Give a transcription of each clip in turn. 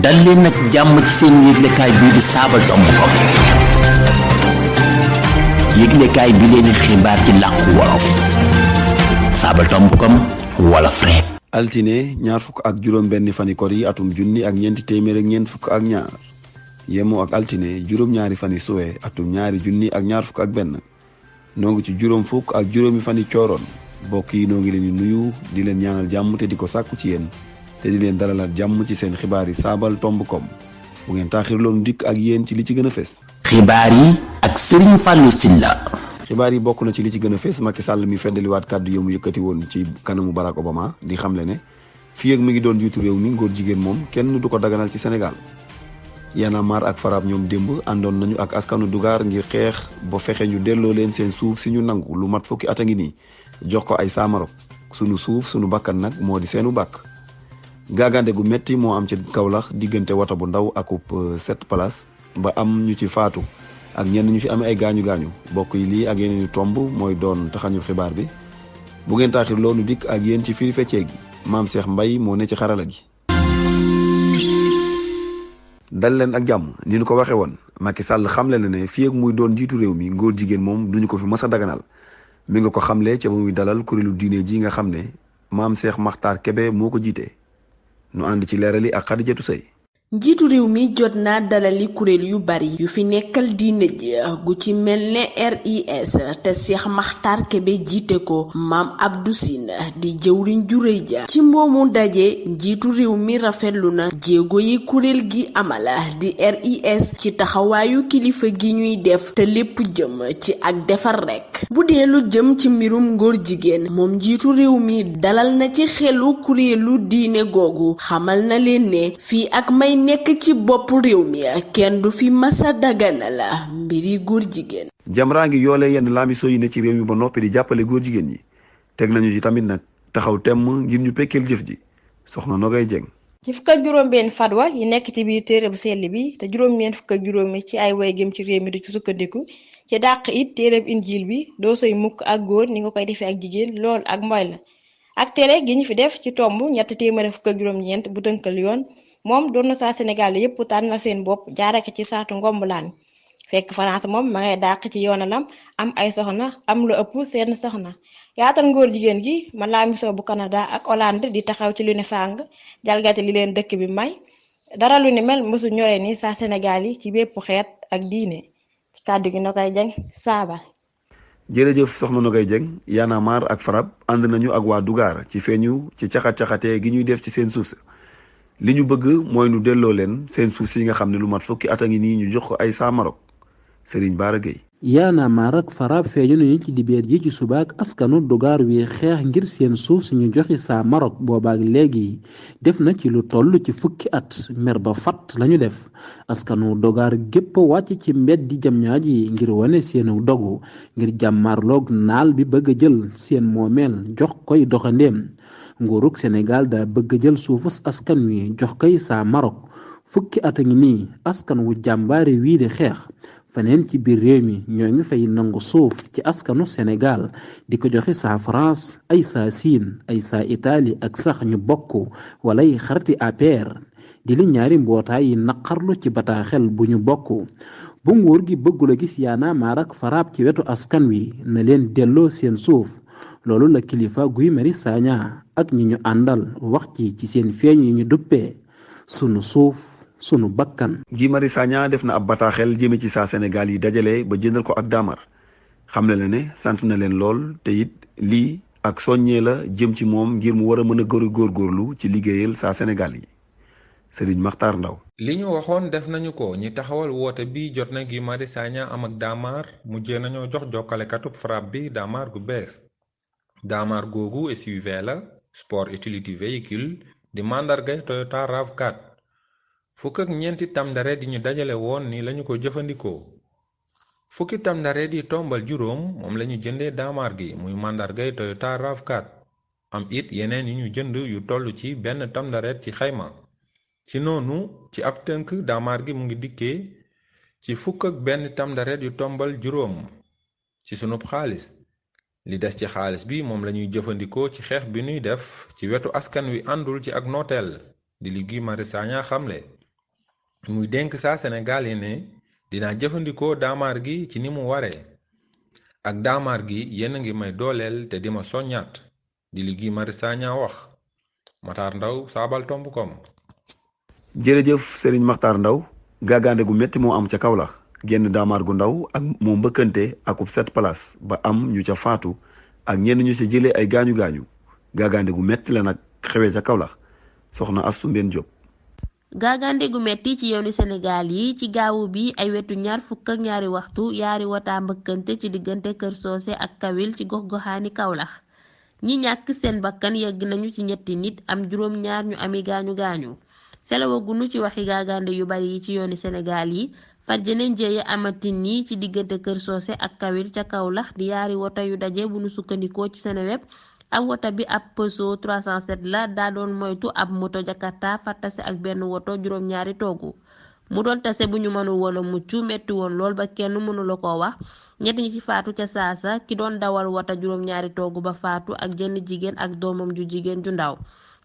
dal leen nag jàmm ci seen yëglekaay bii di saabal.com yëglekaay bi leen xibaar ci làkku wolof saabal.com wolof rek. altine ñaar fukk ak juróom benn fani kor yi atum junni ak ñeenti téeméer ak ñeent fukk ak ñaar yemoo ak altine juróom ñaari fani suwe atum ñaari junni ak ñaar fukk ak benn noo ngi ci juróom fukk ak juróomi fani cooroon mbokk yi noo ngi leen di nuyu di leen ñaanal jàmm te di ko sàkku ci yéen te di leen dalalaat jàmm ci seen xibaar yi saabal.com bu ngeen taaxirloonu dikk ak yéen ci li ci gën a fes. xibaar yi ak Serigne Fallou Sylla. xibaar yi bokk na ci li ci gën a fees Macky Sall mi feddaliwaat kàddu yi mu yëkkati woon ci kanamu Barack Obama di xamle ne fii ak mi ngi doon jiitu réew mi ngóor jigéen moom kenn du ko daganal ci Sénégal. Y'en a marre ak Farab ñoom démb àndoon nañu ak askanu Dugar ngir xeex ba fexe ñu delloo leen seen suuf si ñu nangu lu mat fukki at a ngi nii jox ko ay Samarok sunu suuf sunu bakkan nag moo di seenu bàkk. gaagande gu metti moo am ci Kaolack diggante wata bu ndaw akub 7 place ba am ñu ci faatu ak ñenn ñu fi amee ay gaañu-gaañu bokk yi lii ak yeneen yu tomb mooy doon taxañu xibaar bi bu ngeen taaxir loolu dikk ak yéen ci firi feccee gi maam Cheikh Mbaye moo ne ci xarala gi. dal leen ak jàmm ni ñu ko waxee woon Macky Sall xamle na ne fii ak muy doon jiitu réew mi ngóor jigéen moom duñu ko fi mës a daganal mi nga ko xamle ca ba muy dalal kuréelu diine ji nga xam ne maam Cheikh Makhtar Kébé moo ko jiite nu ànd ci leerali ak Xadijatu Sey. njiitu réew mi jot naa dalali kuréel yu bari yu fi nekkal diine ji gu ci mel ne RIS te Cheikh Makhtar Kébé jiite ko maam Abdou Sine di jëwriñ ju rëy ja ci mboomu daje njiitu réew mi rafetlu na jéego yi kuréel gi amala di RIS ci taxawaayu kilifa gi ñuy def te lépp jëm ci ak defar rekk bu dee lu jëm ci mbirum ngóor jigéen moom njiitu réew mi dalal na ci xelu kuréelu diine googu xamal na leen ne fii ak may nekk ci bopp réew mi kenn du fi masa dagana la mbiri góor jigéen. Jamra ngi yoolee yenn laamiso yi ne ci réew mi ba noppi di jàppale góor jigéen ñi teg nañu ci tamit nag taxaw temm ngir ñu pekkeel jëf ji soxna Nogay Jeng. ci fukk ak juróom benn fatwa yi nekk ci biir téere bu sell bi te juróom-ñeent fukk ak juróomi ci ay way gëm ci réew mi di ci sukkandiku ci dàq it téereb injil bi doo soy mukk ak góor ni nga koy defee ak jigéen lool ak mooy la ak tere gi ñu fi def ci tomb ñett téeméer fukk ak juróom-ñeent bu tënkal yoon moom doon na saa Sénégal yépp tànn na seen bopp jaarake ci saatu ngombulaan fekk France moom ma ngay dàq ci yoonalam am ay soxna am lu ëpp seen soxna yaatal ngóor jigéen gi ma laamisoo bu Canada ak Hollande di taxaw ci lu ne fàng jalgati li leen dëkk bi may dara lu ni mel mësu ñore ni saa Sénégal yi ci bépp xeet ak diine ci kàddu gi Nogay Jeng saabal. jërëjëf soxna Nogay Jeng Y'en a marre ak Farab ànd nañu ak waa Dugar ci feeñu ci caxat-caxatee gi ñuy def ci seen suuf sa li ñu bëgg mooy nu delloo leen seen suuf si nga xam ne lu mat fukki at a ngi nii ñu jox ko ay Samarok Serigne Bara Gueye. Y'en a marre ak Farab feeñu nañu ci dibeer ji ci subaak askanu Dugar wi xeex ngir seen suuf suñu joxi Samarok boobaak léegi def na ci lu toll ci fukki at mer ba fat lañu def askanu Dugar gépp wàcc ci mbedd di Diamniadio yi ngir wane seenu dogu ngir jàmmarloog naal bi bëgg a jël seen moomeel jox koy doxandeem nguurug Sénégal daa bëgg jël suufus askan wi jox koy Samarok fukki at a ngi nii askan wu jàmbaare wii di xeex feneen ci biir réew mi ñoo ngi fay nangu suuf ci askanu Sénégal di ko joxe saa France ay saa Siin ay saa Italie ak sax ñu bokk walay xariti APR di li ñaari mbootaay yi naqarlu ci bataaxel bu ñu bokk bu nguur gi bëggula gis Y'en a marre ak Farab ci wetu askan wi na leen delloo seen suuf loolu la kilifa Guy Marius Sagna ak ñi ñu àndal wax ci seen feeñ yi ñu duppee sunu suuf sunu bakkan. Guy Marius Sagna def na ab bataaxel jëme ci saa Sénégal yi dajale ba jëndal ko ak daamar xam ne la ne sant na leen lool te it lii ak soññee la jëm ci moom ngir mu war a mën a góorgóorlu ci liggéeyal saa Sénégal yi Serigne Makhtar Ndaw. li ñu waxoon def nañu ko ñi taxawal woote bi jot na Guy Marius Sagna am ak daamar mujjee nañoo jox jokkalekatub Farab bi daamar gu bees daamar googu SUV la sport utility véhicule di màndargay Toyota RAV4 fukk ak ñeenti tamdaret yi ñu dajale woon ni lañu ko jëfandikoo fukki tamdaret yi tombal juróom moom lañu jëndee daamar gi muy màndargay Toyota RAV4 am it yeneen yi ñu jënd yu toll ci benn tamdaret ci xayma ci noonu ci ab tënk daamar gi mu ngi dikkee ci fukk ak benn tamdaret yu tombal juróom ci sunub xaalis li des ci xaalis bi moom lañuy jëfandikoo ci xeex bi ñuy def ci wetu askan wi àndul ci ak nooteel di li Guy Marius Sagna xamle muy dénk saa Sénégal yi ne dina jëfandikoo daamaar gi ci ni mu waree ak daamaar gi yéen a ngi may dooleel te di ma soññaat di li Guy Marius Sagna wax. Matar Ndaw Sabaltomb.com. jërëjëf Serigne Makhtar Ndaw gàggaande gu métti moo am ca Kaolack genn daamaar gu ndaw ak moo mbëkkante akub 7 place ba am ñu ca faatu ak ñenn ñu ca jëlee ay gaañu-gaañu gàggaande gu métti la nag xewee ca Kaolack soxna Astou Mbène Diop. gaagande gu metti ci yoonu Sénégal yi ci gaawu bi ay wetu 22 waxtu yaari wata mbëkkante ci diggante Kër Socé ak Kawil ci gox-goxaani Kaolack ñi ñàkk seen bakkan yegg nañu ci ñetti nit am juróom-ñaar ñu ami gaañu-gaañu selawagunu ci waxi gaagande yu bari yi ci yooni Sénégal yi far jeneen jéeye amati nii ci diggante Kër Socé ak Kawil ca Kaolack di yaari woto yu daje bu nu sukkandikoo ci Seneweb ab woto bi ab Peugeot 307 la daa doon moytu ab moto Jakarta fattase ak benn woto juróom-ñaari toogu mu doon tase bu ñu mënul woon a mucc metti woon lool ba kenn mënula ko wax ñett ñi ci faatu ca saasa ki doon dawal woto juróom-ñaari toogu ba faatu ak jenn jigéen ak doomam ju jigéen ju ndaw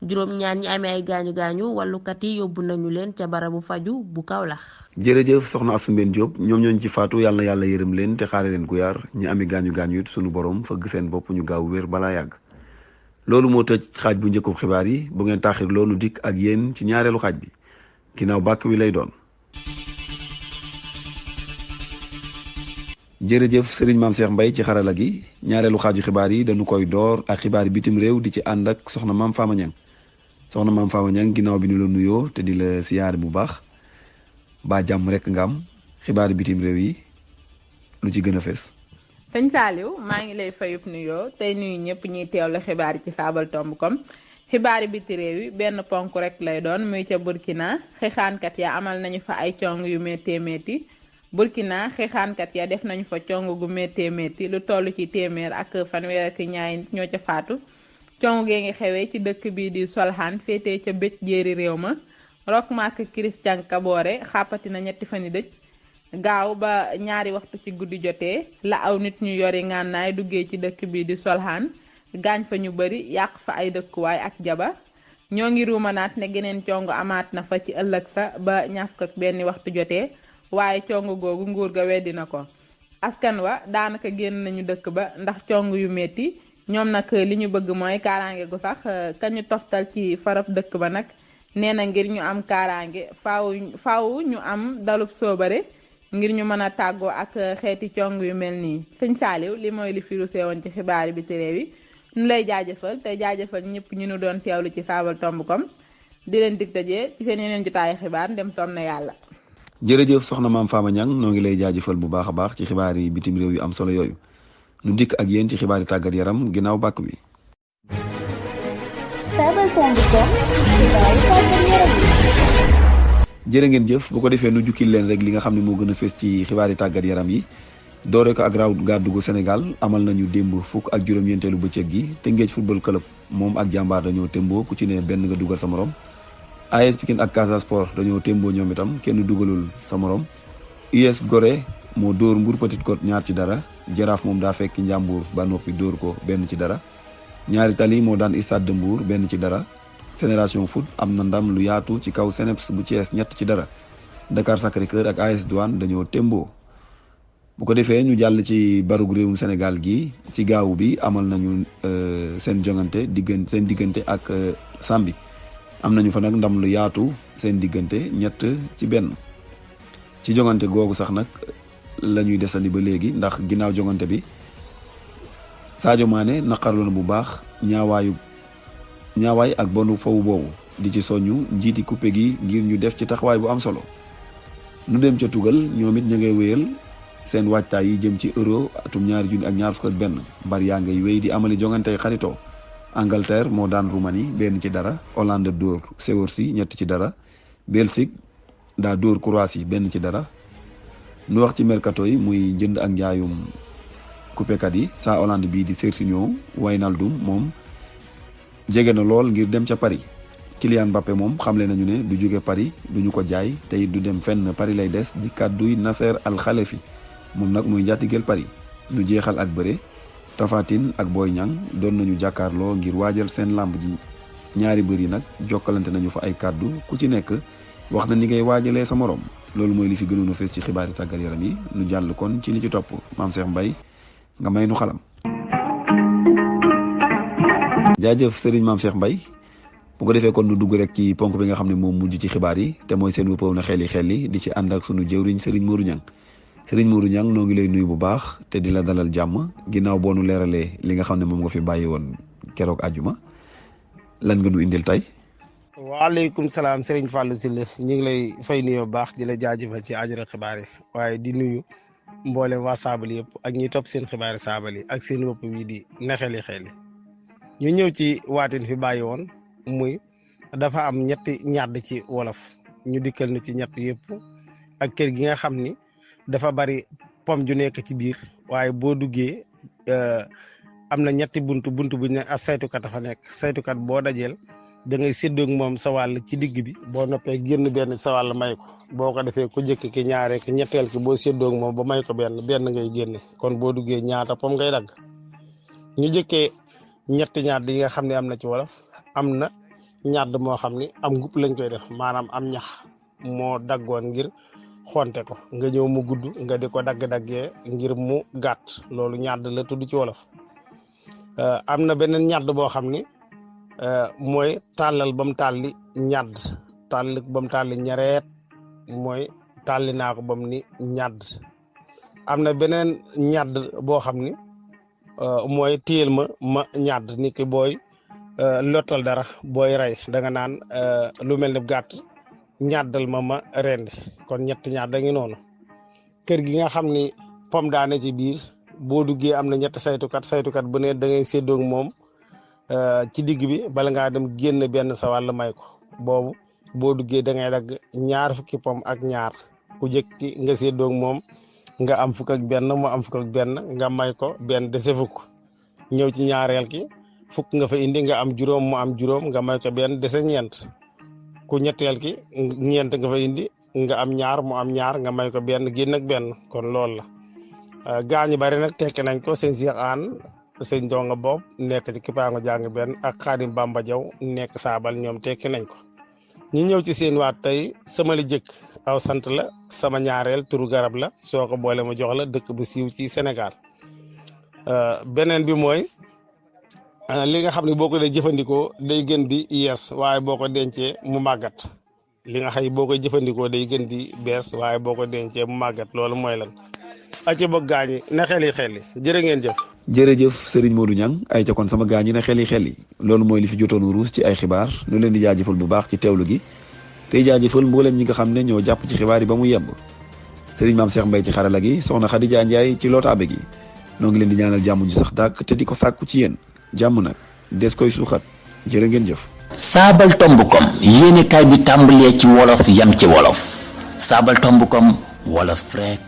juróom-ñaar ñi amee ay gaañu-gaañu wàllukat yi yóbbu nañu leen ca barabu faju bu Kaolack. jërëjëf soxna Astou Mbène Diop ñoom ñooñu ci faatu yàlla na yàlla yërëm leen te xaare leen guyaar ñi amee gaañu-gaañu it sunu borom fëgg seen bopp ñu gaaw wér balaa yàgg. loolu moo tëj xaaj bu njëkkub xibaar yi bu ngeen taaxir loonu dikk ak yéen ci ñaareelu xaaj bi ginnaaw bàkk wi lay doon. jërëjëf Serigne Mame Cheikh Mbaye ci xarala gi ñaareelu xaaju xibaar yi dañu koy door ak xibaar yi bitim réew di ci ànd ak soxna Mame Fama Niang soxna Mame Fama Niang ginnaaw bi ñu la nuyoo te di la siyaare bu baax ba jàmm rek nga am xibaar yi bitim réew yi lu ci gën a fees. sëñ Saliou maa ngi lay fayub nuyoo tey nuyu ñëpp ñuy teewlu xibaar yi ci Sabaltomb.com xibaar yi biti réew yi benn ponk rek lay doon muy ca Burkina xeexaankat ya amal nañu fa ay cong yu méttee métti Burkina xeexaankat ya def nañu fa cong gu méttee métti lu toll ci téeméer ak fanweer ak ñaari nit ñoo ca faatu cong gee ngi xewee ci dëkk bii di Solhan féetee ca bëj jéeri réew ma Roch-Marc Christian Kaboré xàppati na ñetti fani dëj gaaw ba ñaari waxtu ci guddi jotee la aw nit ñu yori ngànnaay duggee ci dëkk bi di Solhan gaañ fa ñu bari yàq fa ay dëkkuwaay ak jaba ñoo ngi ruumanaat ne geneen cong amaat na fa ci ëllëg sa ba ñaar fukk ak benn waxtu jotee waaye cong googu nguur ga weddi na ko askan wa daanaka génn nañu dëkk ba ndax cong yu metti ñoom nag li ñu bëgg mooy kaaraange gu sax kañu toftal ci faraf dëkk ba nag nee na ngir ñu am kaaraange faaw ñu am dalub soobare ngir ñu mën a tàggoo ak xeeti cong yu mel nii sëñ Saliou li mooy li firu seewoon ci xibaar bi réew yi ñu lay jaajëfal te jaajëfal ñëpp ñu nu doon teewlu ci Sabaltomb.com di leen dig daje ci seen yeneen jotaayu xibaar ndem soom na yàlla. jërëjëf soxna Mame Fama Niang noo ngi lay jaajëfal bu baax a baax ci xibaar yi bitim réew yu am solo yooyu nu dikk ak yéen ci xibaar yi tàggat yaram ginnaaw bàkk bi. Sabaltomb.com xibaar yi tàggat yaram. jërë ngeen jëf bu ko defee nu jukkil leen rek li nga xam ne moo gën a fees ci xibaar yi tàggat yaram yi doore ko ak raw gàddu gu Sénégal amal nañu démb fukk ak juróom-ñeenteelu bëccëg gi Tëngéej football club moom ak jàmbaar dañoo témboo ku ci ne benn nga dugal sa morom AS Pikine ak Casa Sport dañoo témboo ñoom itam kenn dugalul sa morom US Gorée moo dóor Mbour Petite Côte 2-0 Jaraaf moom daa fekk Njàmbur ba noppi dóor ko 1-0 Ñaari Tali moo daan Stade de Mbour 1-0 Génération Foot am na ndam lu yaatu ci kaw Seneps bu Thiès 3-0 Dakar Sacré-Cœur ak AS Douane dañoo témboo bu ko defee ñu jàll ci barug réewum Sénégal gi ci gaaw bi amal nañu seen jongante seen diggante ak Sambi am nañu fa nag ndam lu yaatu seen diggante 3-1 ci jongante googu sax nag la ñuy desandi ba léegi ndax ginnaaw jongante bi Sadio Mané naqarlu na bu baax ñaawaay ak bonu fawu boobu di ci soññu njiiti coupé gi ngir ñu def ci taxawaay bu am solo nu dem ca tugal ñoom it ñu ngay wéyal seen waajtaay yi jëm ci euro atum 2021 bari yaa ngay wéy di amali jongante xaritoo Angleterre moo daan Roumanie 1-0 Hollande dóor Séworsi 2-0 Belgique daa dóor Croatie 1-0 nu wax ci mercato yi muy jënd ak njaayum coupekat yi saa Hollande bii di Serginho Wijnaldum moom jege na lool ngir dem ca Paris Kylian Mbappé moom xamle nañu ne du jóge Paris duñu ko jaay te it du dem fenn Paris lay des di kàdduy Nasser Al Khelaïfi moom nag muy njaatigeel Paris ñu jeexal ak bëre Tapha Tine ak Boy Niang doon nañu jàkkaarloo ngir waajal seen làmb ji ñaari mbër yi nag jokkalante nañu fa ay kàddu ku ci nekk wax na ni ngay waajalee sa morom loolu mooy li fi gënoon a fees ci xibaari tàggat yaram yi nu jàll kon ci li ci topp Mame Cheikh Mbaye nga may nu xalam. jaajëf Serigne Mame Cheikh Mbaye bu ko defee kon nu dugg rek ci ponk bi nga xam ne moom mujj ci xibaar yi te mooy seen wëppaw na xel yi di ci ànd ak sunu jëwriñ Serigne Modou Niang Serigne Modou Niang noo ngi lay nuyu bu baax te di la dalal jàmm ginnaaw boo nu leeralee li nga xam ne moom nga fi bàyyi woon keroog àjjuma lan nga nu indil tey. waaleykum salaam Serigne Fallou Sylla ñu ngi lay fay nuyoo bu baax di la jaajëfal ci ajura xibaar yi waaye di nuyu mboolem waa Saabali yëpp ak ñi topp seen xibaari Saabali ak seen wëpp wi di nexeli xeli ñu ñëw ci waatin fi bàyyi woon muy dafa am ñetti ñàdd ci wolof ñu dikkal nu ci ñett yëpp ak kër gi nga xam ni dafa bari pom ju nekk ci biir waaye boo duggee am na ñetti buntu bu ñu ne ab saytukat dafa nekk saytukat boo dajeel da ngay séddoog moom sa wàll ci digg bi boo noppee génn benn sa wàll may ko boo ko defee ku njëkk ki ñaaree ki ñetteel ki boo séddoog moom ba may ko benn ngay génne kon boo duggee ñaata pom ngay dagg ñu jëkkee ñetti ñadd yi nga xam ne am na ci wolof am na ñadd moo xam ni am ngupp lañ koy def maanaam am ñax moo daggoon ngir xonte ko nga ñëw mu gudd nga di ko dagg-daggee ngir mu gàtt loolu ñadd la tudd ci wolof am na beneen ñadd boo xam ni mooy tàllal ba mu tàlli ñadd tàlli ba mu tàlli ñareet mooy tàlli naa ko ba mu ni ñadd am na beneen ñadd boo xam ni mooy téyel ma ñadd ni ki booy lottal dara booy rey da nga naan lu mel ni gàtt ñaddal ma rendi kon ñetti ñadd da ngi noonu kër gi nga xam ni pom daane ci biir boo duggee am na ñetti saytukat bu ne da ngay séddoog moom ci digg bi bala ngaa dem génn benn sa wàll may ko boobu boo duggee da ngay dagg ñaar fukki pom ak ñaar ku jëkki nga séddoog moom nga am fukk ak benn mu am fukk ak benn nga may ko benn dese fukk ñëw ci ñaareel ki fukk nga fa indi nga am juróom mu am juróom nga may ko benn dese ñeent ku ñetteel ki ñeent nga fa indi nga am ñaar mu am ñaar nga may ko benn génn ak benn kon loolu la gaañu bari nag tekki nañ ko sëñ Cheikh Anne sëñ Donga Bob nekk ci Kipaango jàng benn ak Xaadim Bamba Jaw nekk Saabal ñoom tekki nañ ko ñu ñëw ci seen waat tey sama li jëkk aw sant la sama ñaareel turu garab la soo ko boole ma jox la dëkk bu siiw ci Sénégal beneen bi mooy li nga xam ne boo ko dee jëfandikoo day gën di yees waaye boo ko dencee mu màggat li nga xëy boo koy jëfandikoo day gën di bees waaye boo ko dencee mu màggat loolu mooy lan acca bëgg gaañi na xel yi jërë ngeen jëf jërëjëf Serigne Modou Niang ay ca kon sama gaañi na xel yi loolu mooy li fi jotoon ruus ci ay xibaar nu leen di jaajëfal bu baax ci teewlu gi tey jaajëfal mboolem ñi nga xam ne ñoo jàpp ci xibaar yi ba mu yemb Serigne Mame Cheikh Mbaye ci xarala gi soxna Khadija Ndiaye ci lootaabe gi noo ngi leen di ñaanal jàmm ju sax dàkk te di ko sàkku ci yéen jàmm nag des koy suuxat jërë ngeen jëf. saabal tombukom yéenekaay bi tàmbalee ci wolof yam ci wolof saabal tombukom wolof rek